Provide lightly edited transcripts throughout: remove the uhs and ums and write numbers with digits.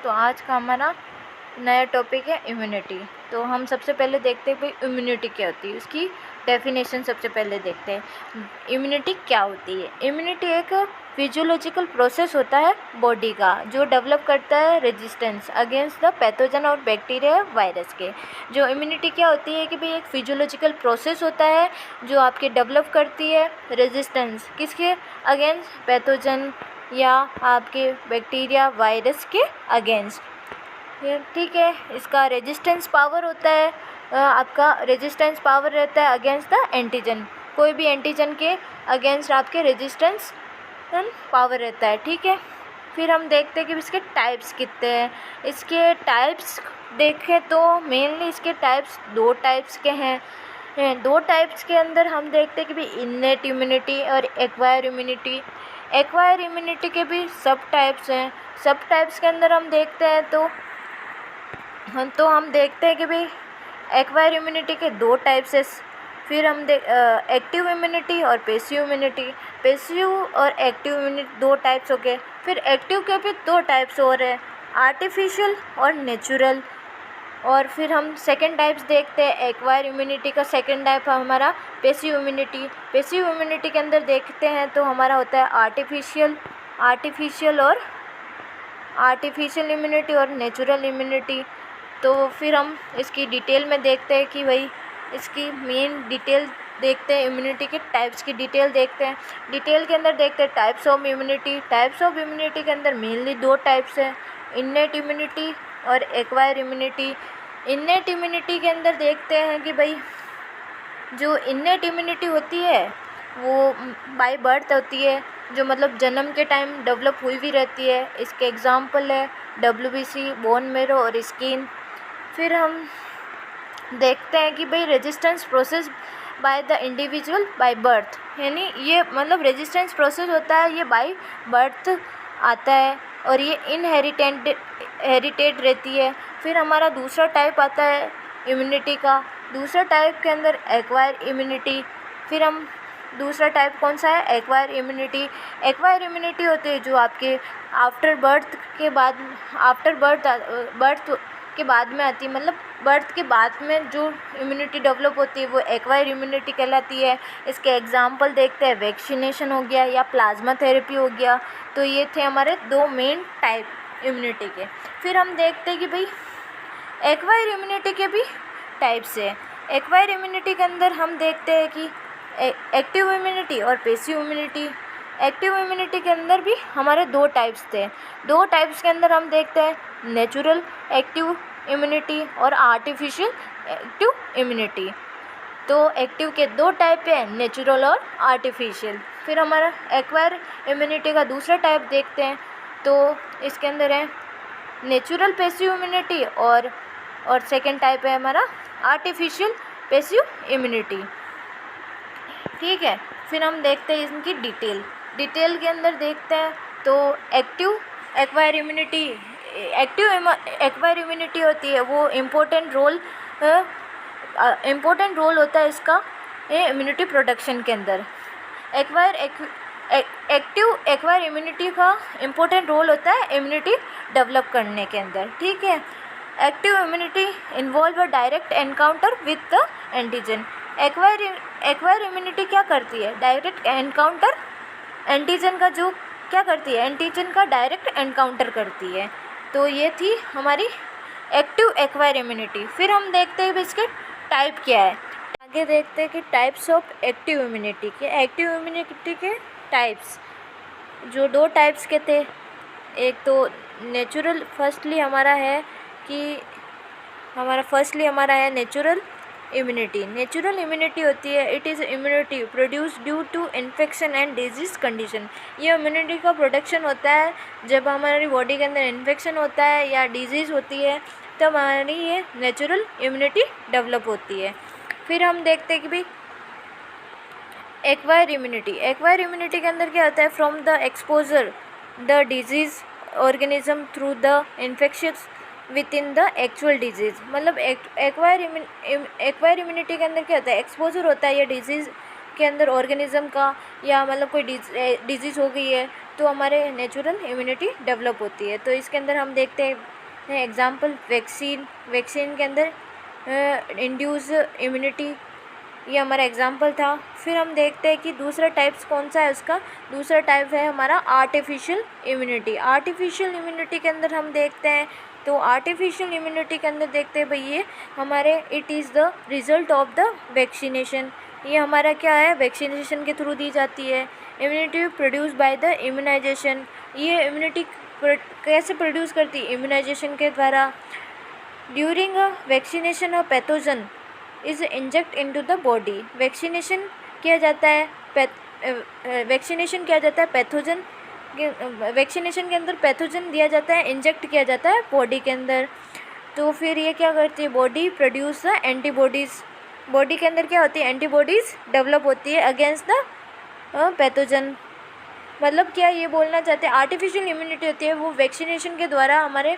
तो आज का हमारा नया टॉपिक है इम्यूनिटी। तो हम सबसे पहले देखते हैं भाई इम्यूनिटी क्या होती है, उसकी डेफिनेशन सबसे पहले देखते हैं। इम्यूनिटी क्या होती है? इम्यूनिटी एक फिजियोलॉजिकल प्रोसेस होता है बॉडी का जो डेवलप करता है रेजिस्टेंस अगेंस्ट द पैथोजन और बैक्टीरिया वायरस के। जो इम्यूनिटी क्या होती है कि भाई एक फिजियोलॉजिकल प्रोसेस होता है जो आपके डेवलप करती है रेजिस्टेंस किसके अगेंस्ट, पैथोजन या आपके बैक्टीरिया वायरस के अगेंस्ट। ठीक है, इसका रेजिस्टेंस पावर होता है, आपका रेजिस्टेंस पावर रहता है अगेंस्ट द एंटीजन। कोई भी एंटीजन के अगेंस्ट आपके रेजिस्टेंस पावर रहता है। ठीक है, फिर हम देखते हैं कि इसके टाइप्स कितने हैं। इसके टाइप्स देखें तो मेनली इसके टाइप्स दो टाइप्स के हैं। दो टाइप्स के अंदर हम देखते हैं कि भाई इन्नेट इम्यूनिटी और एक्वायर इम्यूनिटी। एक्वायर इम्यूनिटी के भी सब टाइप्स हैं। सब टाइप्स के अंदर हम देखते हैं तो हम देखते हैं कि भाई एक्वायर इम्यूनिटी के दो टाइप्स है। फिर हम एक्टिव इम्यूनिटी और पैसिव इम्यूनिटी। पैसिव और एक्टिव इम्यूनिटी दो टाइप्स हो गए। फिर एक्टिव के भी दो टाइप्स और है, आर्टिफिशियल और नेचुरल। और फिर हम सेकेंड टाइप्स देखते हैं एक्वायर इम्यूनिटी का। सेकेंड टाइप है हमारा पैसिव इम्यूनिटी। पैसिव इम्यूनिटी के अंदर देखते हैं तो हमारा होता है आर्टिफिशियल इम्यूनिटी और नेचुरल इम्यूनिटी। तो फिर हम इसकी डिटेल में देखते हैं कि भाई इसकी मेन डिटेल देखते हैं, इम्यूनिटी के टाइप्स की डिटेल देखते हैं। डिटेल के अंदर देखते हैं types of immunity. Types of immunity के अंदर मेनली दो टाइप्स हैं, इन्नेट इम्यूनिटी और एक्वायर इम्यूनिटी। इन्नेट इम्यूनिटी के अंदर देखते हैं कि भाई जो इन्नेट इम्यूनिटी होती है वो बाय बर्थ होती है, जो मतलब जन्म के टाइम डेवलप हुई भी रहती है। इसके एग्जांपल है WBC, बोन मेरो और स्किन। फिर हम देखते हैं कि भाई resistance process by the individual by birth, यानी ये मतलब रेजिस्टेंस प्रोसेस होता है ये बाय बर्थ आता है और ये हेरिटेड रहती है। फिर हमारा दूसरा टाइप आता है इम्यूनिटी का। दूसरा टाइप के अंदर एक्वायर इम्यूनिटी। फिर हम दूसरा टाइप कौन सा है? Acquire immunity. एक्वायर इम्यूनिटी होती है जो आपके आफ्टर बर्थ के बाद में आती है, मतलब बर्थ के बाद में जो इम्यूनिटी डेवलप होती है वो एक्वायर इम्यूनिटी कहलाती है। इसके एग्जांपल देखते हैं, वैक्सीनेशन हो गया या प्लाज्मा थेरेपी हो गया। तो ये थे हमारे दो मेन टाइप इम्यूनिटी के। फिर हम देखते हैं कि भाई एक्वायर इम्यूनिटी के भी टाइप्स है। एक्वायर इम्यूनिटी के अंदर हम देखते हैं कि एक्टिव इम्यूनिटी और पैसिव इम्यूनिटी। एक्टिव इम्यूनिटी के अंदर भी हमारे दो टाइप्स थे। दो टाइप्स के अंदर हम देखते हैं नेचुरल एक्टिव इम्यूनिटी और आर्टिफिशियल एक्टिव इम्यूनिटी। तो एक्टिव के दो टाइप हैं, नेचुरल और आर्टिफिशियल। फिर हमारा एक्वायर इम्यूनिटी का दूसरा टाइप देखते हैं तो इसके अंदर है नेचुरल पैसिव इम्यूनिटी और सेकेंड टाइप है हमारा आर्टिफिशियल पैसिव इम्यूनिटी। ठीक है, फिर हम देखते हैं इनकी डिटेल के अंदर देखते हैं तो एक्टिव एक्वायर इम्यूनिटी होती है वो इम्पोर्टेंट रोल होता है इसका इम्यूनिटी प्रोडक्शन के अंदर। एक्टिव एक्वायर इम्यूनिटी का इम्पोर्टेंट रोल होता है इम्यूनिटी डेवलप करने के अंदर। ठीक है, active immunity involve a direct encounter with the antigen. Acquire immunity क्या करती है? डायरेक्ट एनकाउंटर एंटीजन का जो क्या करती है, एंटीजन का डायरेक्ट एनकाउंटर करती है। तो ये थी हमारी एक्टिव एक्वायर इम्यूनिटी। फिर हम देखते हैं इसके टाइप क्या है। आगे देखते हैं कि टाइप्स ऑफ एक्टिव इम्यूनिटी के। एक्टिव इम्यूनिटी के टाइप्स जो दो टाइप्स के थे, एक तो नेचुरल, फर्स्टली हमारा है नेचुरल इम्यूनिटी। नेचुरल इम्यूनिटी होती है it is immunity produce due to infection and disease condition. ये इम्यूनिटी का प्रोडक्शन होता है जब हमारी बॉडी के अंदर इन्फेक्शन होता है या डिजीज़ होती है तब हमारी ये नेचुरल इम्यूनिटी डेवलप होती है। फिर हम देखते हैं कि भाई एक्वायर इम्यूनिटी के अंदर क्या होता है? From the exposure the disease organism through the infections with in the actual disease. मतलब एक्वायर इम्यूनिटी के अंदर क्या होता है? एक्सपोजर होता है या डिजीज़ के अंदर ऑर्गेनिज्म का, या मतलब कोई डिजीज़ हो गई है तो हमारे नेचुरल इम्यूनिटी डेवलप होती है। तो इसके अंदर हम देखते हैं एग्जांपल वैक्सीन के अंदर इंड्यूस इम्यूनिटी, ये हमारा एग्जांपल था। फिर हम देखते हैं कि दूसरा टाइप्स कौन सा है उसका। दूसरा टाइप है हमारा आर्टिफिशियल इम्यूनिटी। आर्टिफिशियल इम्यूनिटी के अंदर हम देखते हैं, तो आर्टिफिशियल इम्यूनिटी के अंदर देखते हैं भाई ये हमारे it is the result of the vaccination. ये हमारा क्या है, वैक्सीनेशन के थ्रू दी जाती है। Immunity produce by the immunisation, ये इम्यूनिटी कैसे प्रोड्यूस करती है, इम्यूनाइजेशन के द्वारा। During a vaccination of pathogen is inject into the body. Vaccination किया जाता है पैथोजन वैक्सीनेशन के अंदर पैथोजन दिया जाता है, इंजेक्ट किया जाता है बॉडी के अंदर। तो फिर ये क्या करती है, body produce the antibodies. Body के अंदर क्या होती है, एंटीबॉडीज़ डेवलप होती है अगेंस्ट द पैथोजन। मतलब क्या ये बोलना चाहते हैं, आर्टिफिशियल इम्यूनिटी होती है वो वैक्सीनेशन के द्वारा हमारे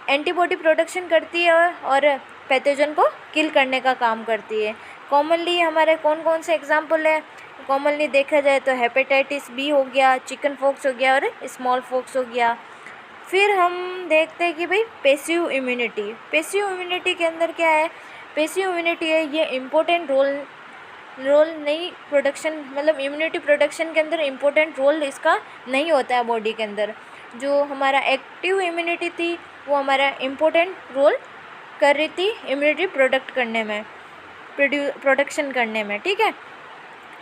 एंटीबॉडी प्रोडक्शन करती है और पैथोजन को किल करने का काम करती है। कॉमनली हमारे कौन कौन से एग्जाम्पल है, कॉमनली देखा जाए तो हेपेटाइटिस बी हो गया, चिकन पॉक्स हो गया और स्मॉल पॉक्स हो गया। फिर हम देखते हैं कि भाई पैसिव इम्यूनिटी। पैसिव इम्यूनिटी के अंदर क्या है, पैसिव इम्यूनिटी है ये इम्पोर्टेंट रोल नहीं प्रोडक्शन, मतलब इम्यूनिटी प्रोडक्शन के अंदर इम्पोर्टेंट रोल इसका नहीं होता है बॉडी के अंदर। जो हमारा एक्टिव इम्यूनिटी थी वो हमारा इम्पोर्टेंट रोल कर रही थी इम्यूनिटी प्रोडक्ट करने में, प्रोडक्शन करने में, ठीक है।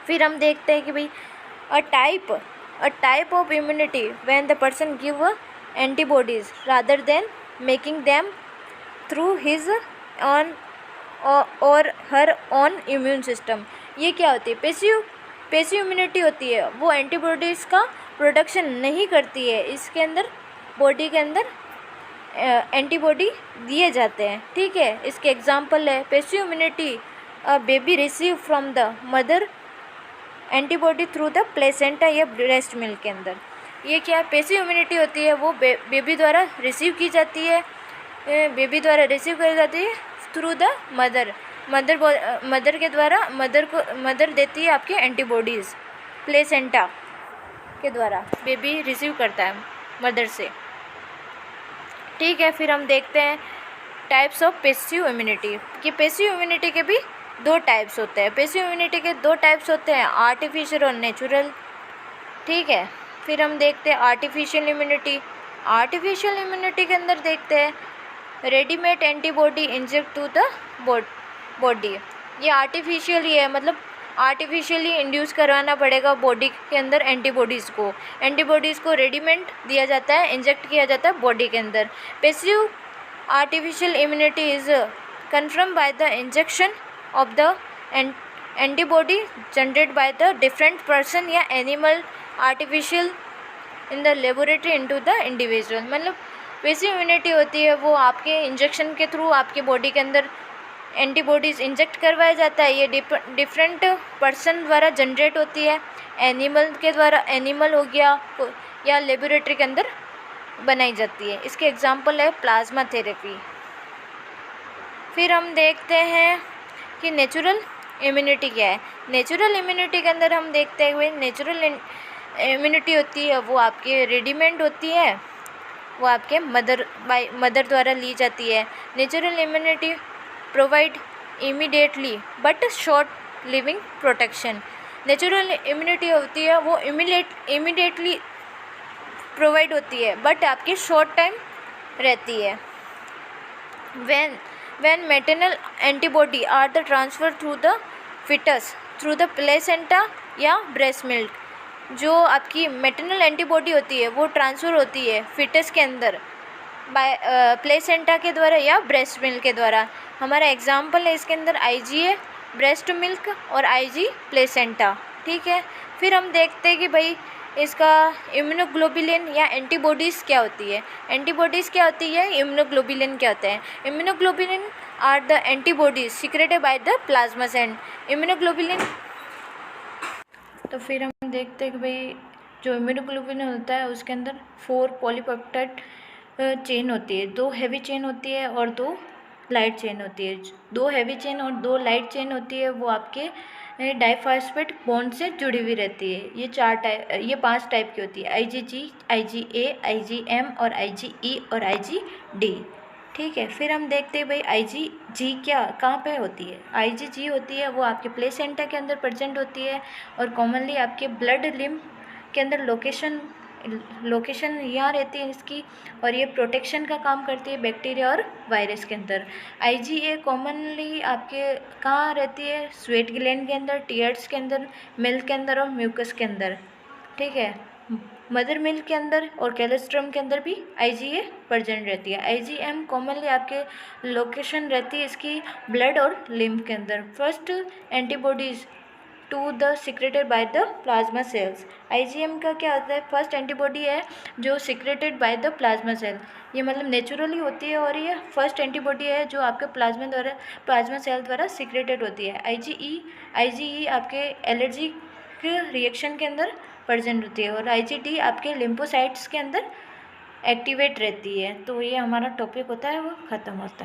फिर हम देखते हैं कि भाई a type of immunity when the person give antibodies rather than making them through his on और हर ऑन इम्यून सिस्टम। ये क्या होती है, पैसिव इम्यूनिटी होती है, वो एंटीबॉडीज़ का प्रोडक्शन नहीं करती है, इसके अंदर बॉडी के अंदर एंटीबॉडी दिए जाते हैं, ठीक है। इसके एग्जांपल है passive immunity, a baby receive from the mother antibody through the placenta या ब्रेस्ट मिल्क के अंदर। ये क्या पैसिव इम्यूनिटी होती है, वो बेबी द्वारा रिसीव की जाती है, थ्रू द मदर के द्वारा। मदर देती है आपके एंटीबॉडीज़, प्लेसेंटा के द्वारा बेबी रिसीव करता है मदर से, ठीक है। फिर हम देखते हैं टाइप्स ऑफ पैसिव इम्यूनिटी, कि पैसिव इम्यूनिटी के भी दो टाइप्स होते हैं। पैसिव इम्यूनिटी के दो टाइप्स होते हैं, आर्टिफिशियल और नेचुरल, ठीक है। फिर हम देखते हैं आर्टिफिशियल इम्यूनिटी। आर्टिफिशियल इम्यूनिटी के अंदर देखते हैं readymade antibody inject to the body. ये आर्टिफिशियल ही है, मतलब आर्टिफिशियली इंड्यूस करवाना पड़ेगा बॉडी के अंदर एंटीबॉडीज़ को रेडीमेड दिया जाता है, इंजेक्ट किया जाता है बॉडी के अंदर। Passive artificial immunity is confirm by the injection of the antibody generate by the different person या animal artificial in the laboratory into the individual. मतलब पैसिव इम्यूनिटी होती है वो आपके इंजेक्शन के थ्रू आपके बॉडी के अंदर एंटीबॉडीज़ इंजेक्ट करवाया जाता है, ये डिफरेंट पर्सन द्वारा जनरेट होती है, एनिमल के द्वारा, एनिमल हो गया या लेबोरेटरी के अंदर बनाई जाती है। इसके एग्जांपल है प्लाज्मा थेरेपी। फिर हम देखते हैं कि नेचुरल इम्यूनिटी क्या है। नेचुरल इम्यूनिटी के अंदर हम देखते हैं नेचुरल इम्यूनिटी होती है वो आपके रेडीमेड होती है, वो आपके मदर द्वारा ली जाती है। Natural immunity provide immediately but short living protection. Natural immunity होती है वो इमीडिएटली प्रोवाइड होती है बट आपकी शॉर्ट टाइम रहती है। when maternal antibody are the transfer through the fetus through the placenta या breast milk, जो आपकी मैटरनल एंटीबॉडी होती है वो ट्रांसफ़र होती है फिटस के अंदर बाय प्लेसेंटा के द्वारा या ब्रेस्ट मिल्क के द्वारा। हमारा एग्जांपल है इसके अंदर आईजीए ब्रेस्ट मिल्क और आईजी प्लेसेंटा, ठीक है। फिर हम देखते हैं कि भाई इसका इम्यूनोग्लोबुलिन या एंटीबॉडीज़ क्या होती है। एंटीबॉडीज़ क्या होती है, इम्यूनोग्लोबुलिन क्या होता है। Immunoglobulin are the antibodies secreted by the plasma cell. Immunoglobulin, तो फिर हम देखते हैं कि भाई जो इम्यूनोग्लोबुलिन होता है उसके अंदर 4 पॉलीपेप्टाइड चेन होती है, 2 हैवी चेन होती है और 2 लाइट चेन होती है। 2 हैवी चेन और 2 लाइट चेन होती है वो आपके डाइफॉस्फेट बॉन्ड से जुड़ी हुई रहती है। ये 5 टाइप की होती है, IgG, IgA, IgM और IgE और IgD। ठीक है, फिर हम देखते हैं भाई IgG कहाँ पे होती है। IgG होती है वो आपके प्लेसेंटा के अंदर प्रेजेंट होती है और कॉमनली आपके ब्लड लिम्फ के अंदर लोकेशन यहाँ रहती है इसकी, और ये प्रोटेक्शन का काम करती है बैक्टीरिया और वायरस के अंदर। IgA कॉमनली आपके कहाँ रहती है, स्वेट ग्लैंड के अंदर, टीयर्स के अंदर, मिल्क के अंदर और म्यूकस के अंदर। ठीक है, मदर मिल्क के अंदर और कैलोस्ट्रम के अंदर भी IgA प्रेजेंट रहती है। IgM कॉमनली आपके लोकेशन रहती है इसकी ब्लड और लिम्फ के अंदर। First antibodies to the secreted by the plasma cells. IgM का क्या होता है, फर्स्ट एंटीबॉडी है जो secreted by the plasma cell, ये मतलब नेचुरली होती है और ये फर्स्ट एंटीबॉडी है जो आपके प्लाज्मा सेल द्वारा सिक्रेटेड होती है। IgE आपके एलर्जिक रिएक्शन के अंदर प्रेजेंट होती है और IgD आपके लिम्फोसाइट्स के अंदर एक्टिवेट रहती है। तो ये हमारा टॉपिक होता है वो ख़त्म होता है।